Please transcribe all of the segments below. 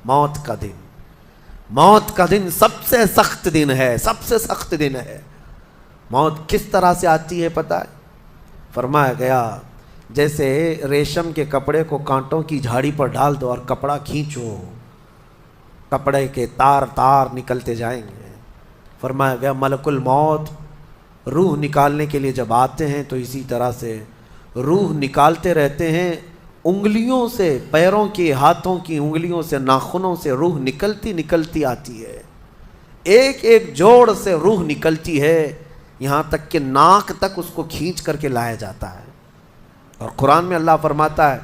موت کا دن، موت کا دن سب سے سخت دن ہے، سب سے سخت دن ہے۔ موت کس طرح سے آتی ہے پتہ ہے؟ فرمایا گیا جیسے ریشم کے کپڑے کو کانٹوں کی جھاڑی پر ڈال دو اور کپڑا کھینچو، کپڑے کے تار تار نکلتے جائیں گے۔ فرمایا گیا ملک الموت روح نکالنے کے لیے جب آتے ہیں تو اسی طرح سے روح نکالتے رہتے ہیں، انگلیوں سے، پیروں کی، ہاتھوں کی انگلیوں سے، ناخنوں سے روح نکلتی نکلتی آتی ہے، ایک ایک جوڑ سے روح نکلتی ہے، یہاں تک کہ ناک تک اس کو کھینچ کر کے لایا جاتا ہے۔ اور قرآن میں اللہ فرماتا ہے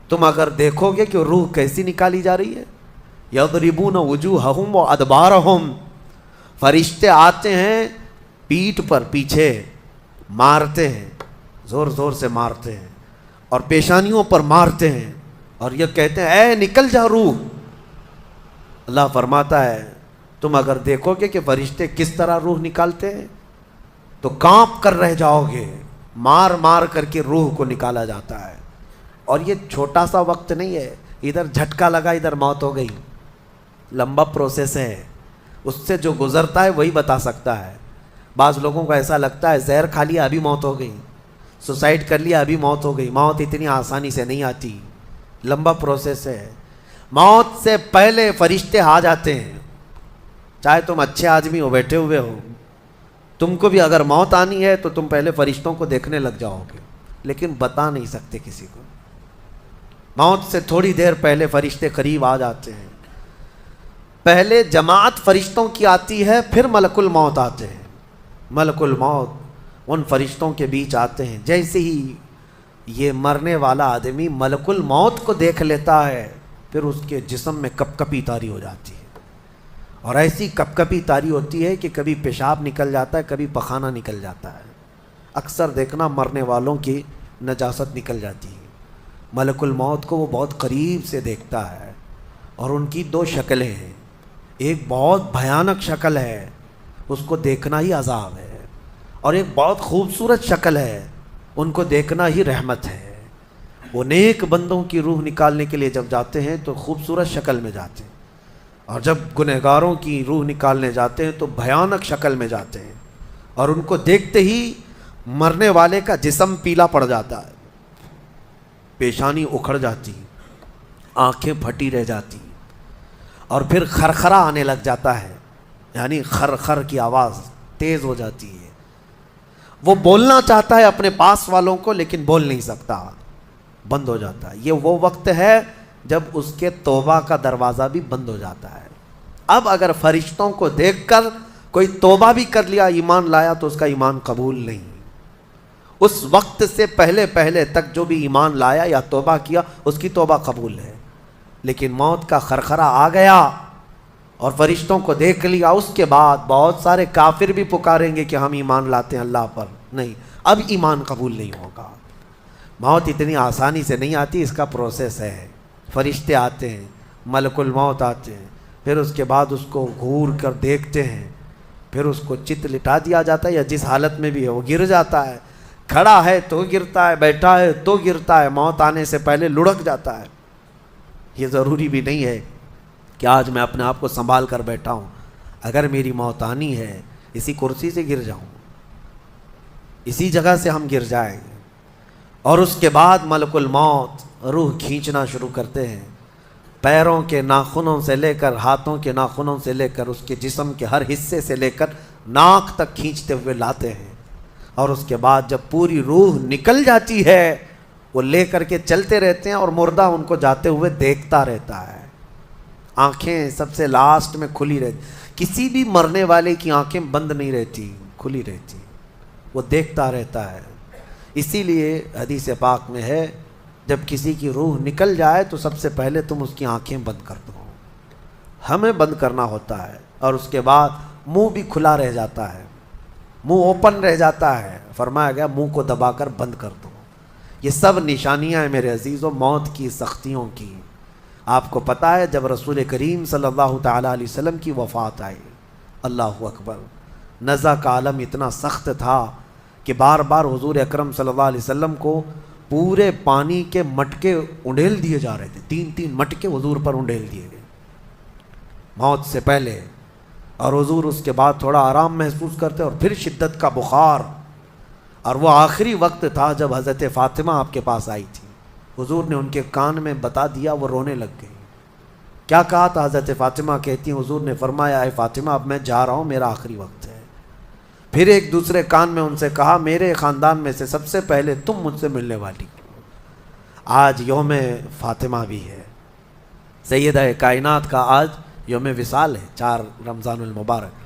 تم اگر دیکھو گے کہ روح کیسی نکالی جا رہی ہے، یضربون وجوہہم وادبارہم، فرشتے آتے ہیں پیٹھ پر، پیچھے مارتے ہیں، زور زور سے مارتے ہیں اور پیشانیوں پر مارتے ہیں اور یہ کہتے ہیں اے نکل جا روح۔ اللہ فرماتا ہے تم اگر دیکھو گے کہ فرشتے کس طرح روح نکالتے ہیں تو کانپ کر رہ جاؤ گے، مار مار کر کے روح کو نکالا جاتا ہے۔ اور یہ چھوٹا سا وقت نہیں ہے، ادھر جھٹکا لگا ادھر موت ہو گئی، لمبا پروسیس ہے، اس سے جو گزرتا ہے وہی بتا سکتا ہے۔ بعض لوگوں کو ایسا لگتا ہے زہر کھا لیا ابھی موت ہو گئی، سوسائڈ کر لیا ابھی موت ہو گئی۔ موت اتنی آسانی سے نہیں آتی، لمبا پروسیس ہے۔ موت سے پہلے فرشتے آ جاتے ہیں، چاہے تم اچھے آدمی ہو، بیٹھے ہوئے ہو، تم کو بھی اگر موت آنی ہے تو تم پہلے فرشتوں کو دیکھنے لگ جاؤ گے، لیکن بتا نہیں سکتے کسی کو۔ موت سے تھوڑی دیر پہلے فرشتے قریب آ جاتے ہیں، پہلے جماعت فرشتوں کی آتی ہے، پھر ملک الموت آتے ہیں۔ ملک الموت ان فرشتوں کے بیچ آتے ہیں، جیسے ہی یہ مرنے والا آدمی ملک الموت کو دیکھ لیتا ہے پھر اس کے جسم میں کپ کپی طاری ہو جاتی ہے، اور ایسی کپ کپی طاری ہوتی ہے کہ کبھی پیشاب نکل جاتا ہے، کبھی پخانہ نکل جاتا ہے۔ اکثر دیکھنا مرنے والوں کی نجاست نکل جاتی ہے۔ ملک الموت کو وہ بہت قریب سے دیکھتا ہے، اور ان کی دو شکلیں ہیں، ایک بہت بھیانک شکل ہے، اس کو دیکھنا ہی عذاب ہے، اور ایک بہت خوبصورت شکل ہے، ان کو دیکھنا ہی رحمت ہے۔ وہ نیک بندوں کی روح نکالنے کے لیے جب جاتے ہیں تو خوبصورت شکل میں جاتے ہیں، اور جب گنہگاروں کی روح نکالنے جاتے ہیں تو بھیانک شکل میں جاتے ہیں، اور ان کو دیکھتے ہی مرنے والے کا جسم پیلا پڑ جاتا ہے، پیشانی اکھڑ جاتی، آنکھیں پھٹی رہ جاتی، اور پھر خرخرا آنے لگ جاتا ہے، یعنی خر کی آواز تیز ہو جاتی ہے۔ وہ بولنا چاہتا ہے اپنے پاس والوں کو لیکن بول نہیں سکتا، بند ہو جاتا ہے۔ یہ وہ وقت ہے جب اس کے توبہ کا دروازہ بھی بند ہو جاتا ہے۔ اب اگر فرشتوں کو دیکھ کر کوئی توبہ بھی کر لیا، ایمان لایا، تو اس کا ایمان قبول نہیں۔ اس وقت سے پہلے پہلے تک جو بھی ایمان لایا یا توبہ کیا اس کی توبہ قبول ہے، لیکن موت کا خرخرا آ گیا اور فرشتوں کو دیکھ لیا، اس کے بعد بہت سارے کافر بھی پکاریں گے کہ ہم ایمان لاتے ہیں اللہ پر، نہیں، اب ایمان قبول نہیں ہوگا۔ موت اتنی آسانی سے نہیں آتی، اس کا پروسیس ہے۔ فرشتے آتے ہیں، ملک الموت آتے ہیں، پھر اس کے بعد اس کو گھور کر دیکھتے ہیں، پھر اس کو چت لٹا دیا جاتا ہے، یا جس حالت میں بھی ہے وہ گر جاتا ہے، کھڑا ہے تو گرتا ہے، بیٹھا ہے تو گرتا ہے، موت آنے سے پہلے لڑک جاتا ہے۔ یہ ضروری بھی نہیں ہے کہ آج میں اپنے آپ کو سنبھال کر بیٹھا ہوں، اگر میری موت آنی ہے اسی کرسی سے گر جاؤں، اسی جگہ سے ہم گر جائیں گے۔ اور اس کے بعد ملک الموت روح کھینچنا شروع کرتے ہیں، پیروں کے ناخنوں سے لے کر، ہاتھوں کے ناخنوں سے لے کر، اس کے جسم کے ہر حصے سے لے کر ناک تک کھینچتے ہوئے لاتے ہیں، اور اس کے بعد جب پوری روح نکل جاتی ہے وہ لے کر کے چلتے رہتے ہیں، اور مردہ ان کو جاتے ہوئے دیکھتا رہتا ہے۔ آنکھیں سب سے لاسٹ میں کھلی رہتی، کسی بھی مرنے والے کی آنکھیں بند نہیں رہتی، کھلی رہتی، وہ دیکھتا رہتا ہے۔ اسی لیے حدیث پاک میں ہے جب کسی کی روح نکل جائے تو سب سے پہلے تم اس کی آنکھیں بند کر دو، ہمیں بند کرنا ہوتا ہے، اور اس کے بعد منہ بھی کھلا رہ جاتا ہے، منہ اوپن رہ جاتا ہے، فرمایا گیا منہ کو دبا کر بند کر دو۔ یہ سب نشانیاں ہیں میرے عزیزوں موت کی سختیوں کی۔ آپ کو پتہ ہے جب رسول کریم صلی اللہ تعالیٰ علیہ وسلم کی وفات آئی، اللہ اکبر، نزع کا عالم اتنا سخت تھا کہ بار بار حضور اکرم صلی اللہ علیہ وسلم کو پورے پانی کے مٹکے انڈیل دیے جا رہے تھے، 3 مٹکے حضور پر انڈیل دیے گئے، موت سے پہلے، اور حضور اس کے بعد تھوڑا آرام محسوس کرتے اور پھر شدت کا بخار، اور وہ آخری وقت تھا جب حضرت فاطمہ آپ کے پاس آئی تھی. حضور نے ان کے کان میں بتا دیا، وہ رونے لگ گئی. کیا کہا تھا؟ حضرت فاطمہ کہتی ہیں حضور نے فرمایا اے فاطمہ اب میں جا رہا ہوں، میرا آخری وقت ہے. پھر ایک دوسرے کان میں ان سے کہا میرے خاندان میں سے سب سے پہلے تم مجھ سے ملنے والی. آج یوم فاطمہ بھی ہے، سیدہ کائنات کا آج یوم وصال ہے، 4 رمضان المبارک.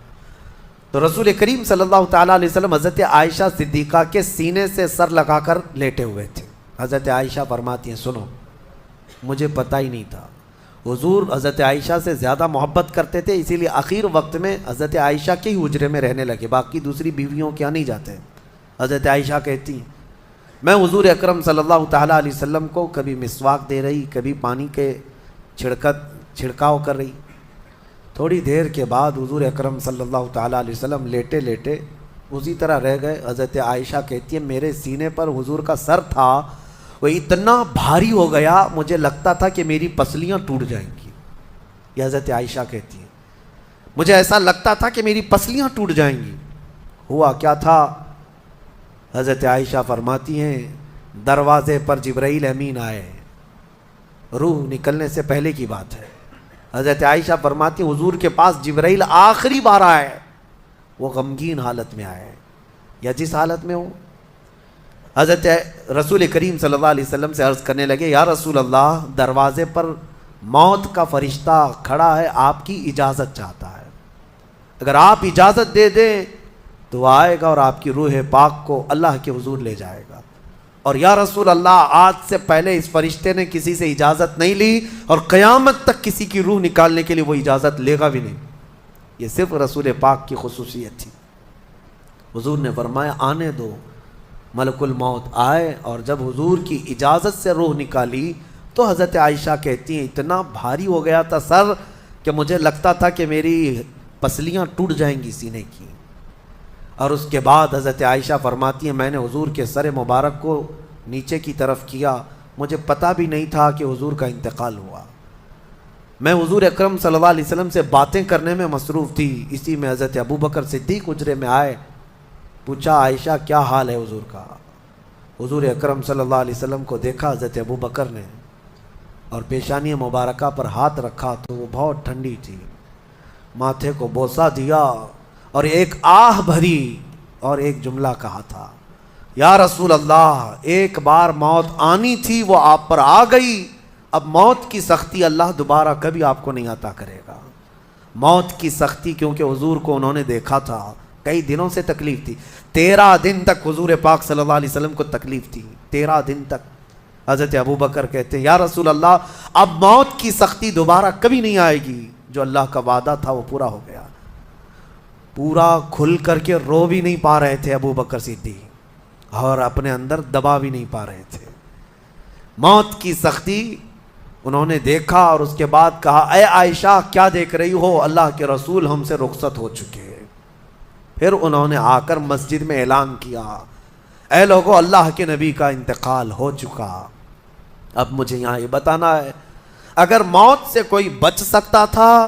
تو رسول کریم صلی اللہ تعالیٰ علیہ وسلم حضرت عائشہ صدیقہ کے سینے سے سر لگا کر لیٹے ہوئے تھے. حضرت عائشہ فرماتی ہیں سنو، مجھے پتہ ہی نہیں تھا. حضور حضرت عائشہ سے زیادہ محبت کرتے تھے، اسی لیے آخر وقت میں حضرت عائشہ کے ہی حجرے میں رہنے لگے، باقی دوسری بیویوں کے یہاں نہیں جاتے. حضرت عائشہ کہتی ہیں میں حضور اکرم صلی اللہ تعالیٰ علیہ وسلم کو کبھی مسواک دے رہی، کبھی پانی کے چھڑکاؤ کر رہی. تھوڑی دیر کے بعد حضور اکرم صلی اللہ تعالیٰ علیہ وسلم لیٹے لیٹے اسی طرح رہ گئے. حضرت عائشہ کہتی ہے میرے سینے پر حضور کا سر تھا، وہ اتنا بھاری ہو گیا مجھے لگتا تھا کہ میری پسلیاں ٹوٹ جائیں گی. یہ حضرت عائشہ کہتی ہیں مجھے ایسا لگتا تھا کہ میری پسلیاں ٹوٹ جائیں گی. ہوا کیا تھا؟ حضرت عائشہ فرماتی ہیں دروازے پر جبرائیل امین آئے، روح نکلنے سے پہلے کی بات ہے. حضرت عائشہ فرماتی ہیں حضور کے پاس جبرائیل آخری بار آئے، وہ غمگین حالت میں آئے یا جس حالت میں ہو. حضرت رسول کریم صلی اللہ علیہ وسلم سے عرض کرنے لگے یا رسول اللہ دروازے پر موت کا فرشتہ کھڑا ہے، آپ کی اجازت چاہتا ہے، اگر آپ اجازت دے دیں تو وہ آئے گا اور آپ کی روح پاک کو اللہ کے حضور لے جائے گا. اور یا رسول اللہ آج سے پہلے اس فرشتے نے کسی سے اجازت نہیں لی اور قیامت تک کسی کی روح نکالنے کے لیے وہ اجازت لے گا بھی نہیں. یہ صرف رسول پاک کی خصوصیت تھی. حضور نے فرمایا آنے دو. ملک الموت آئے اور جب حضور کی اجازت سے روح نکالی تو حضرت عائشہ کہتی ہیں اتنا بھاری ہو گیا تھا سر کہ مجھے لگتا تھا کہ میری پسلیاں ٹوٹ جائیں گی سینے کی. اور اس کے بعد حضرت عائشہ فرماتی ہیں میں نے حضور کے سر مبارک کو نیچے کی طرف کیا، مجھے پتہ بھی نہیں تھا کہ حضور کا انتقال ہوا. میں حضور اکرم صلی اللہ علیہ وسلم سے باتیں کرنے میں مصروف تھی، اسی میں حضرت ابوبکر صدیق حجرے میں آئے. پوچھا عائشہ کیا حال ہے حضور کا؟ حضور اکرم صلی اللہ علیہ وسلم کو دیکھا حضرت ابوبکر نے اور پیشانی مبارکہ پر ہاتھ رکھا تو وہ بہت ٹھنڈی تھی. ماتھے کو بوسہ دیا اور ایک آہ بھری اور ایک جملہ کہا تھا یا رسول اللہ ایک بار موت آنی تھی وہ آپ پر آ گئی، اب موت کی سختی اللہ دوبارہ کبھی آپ کو نہیں عطا کرے گا. موت کی سختی کیونکہ حضور کو انہوں نے دیکھا تھا، کئی دنوں سے تکلیف تھی، 13 دن تک حضور پاک صلی اللہ علیہ وسلم کو تکلیف تھی، 13 دن تک. حضرت ابوبکر کہتے ہیں یا رسول اللہ اب موت کی سختی دوبارہ کبھی نہیں آئے گی، جو اللہ کا وعدہ تھا وہ پورا ہو گیا. پورا کھل کر کے رو بھی نہیں پا رہے تھے ابوبکر صدیق اور اپنے اندر دبا بھی نہیں پا رہے تھے. موت کی سختی انہوں نے دیکھا اور اس کے بعد کہا اے عائشہ کیا دیکھ رہی ہو، اللہ کے رسول ہم سے رخصت ہو چکے. پھر انہوں نے آ کر مسجد میں اعلان کیا اے لوگو اللہ کے نبی کا انتقال ہو چکا. اب مجھے یہاں یہ بتانا ہے اگر موت سے کوئی بچ سکتا تھا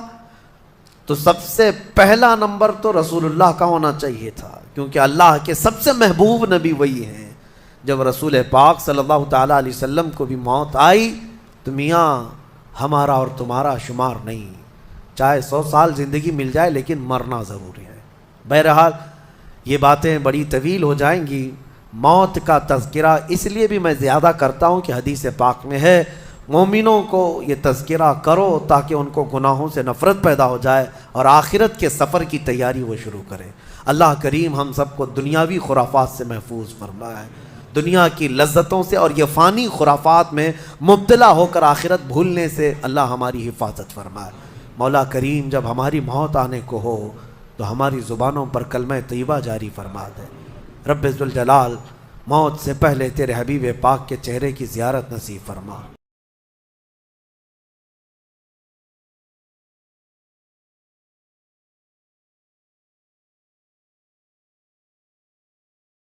تو سب سے پہلا نمبر تو رسول اللہ کا ہونا چاہیے تھا، کیونکہ اللہ کے سب سے محبوب نبی وہی ہیں. جب رسول پاک صلی اللہ تعالیٰ علیہ وسلم کو بھی موت آئی تو میاں ہمارا اور تمہارا شمار نہیں، چاہے 100 سال زندگی مل جائے لیکن مرنا ضروری ہے. بہرحال یہ باتیں بڑی طویل ہو جائیں گی. موت کا تذکرہ اس لیے بھی میں زیادہ کرتا ہوں کہ حدیث پاک میں ہے مومنوں کو یہ تذکرہ کرو تاکہ ان کو گناہوں سے نفرت پیدا ہو جائے اور آخرت کے سفر کی تیاری وہ شروع کریں. اللہ کریم ہم سب کو دنیاوی خرافات سے محفوظ فرمائے، دنیا کی لذتوں سے اور یہ فانی خرافات میں مبتلا ہو کر آخرت بھولنے سے اللہ ہماری حفاظت فرمائے. مولا کریم جب ہماری موت آنے کو ہو تو ہماری زبانوں پر کلمہ طیبہ جاری فرما دے. رب ذوالجلال موت سے پہلے تیرے حبیب پاک کے چہرے کی زیارت نصیب فرما.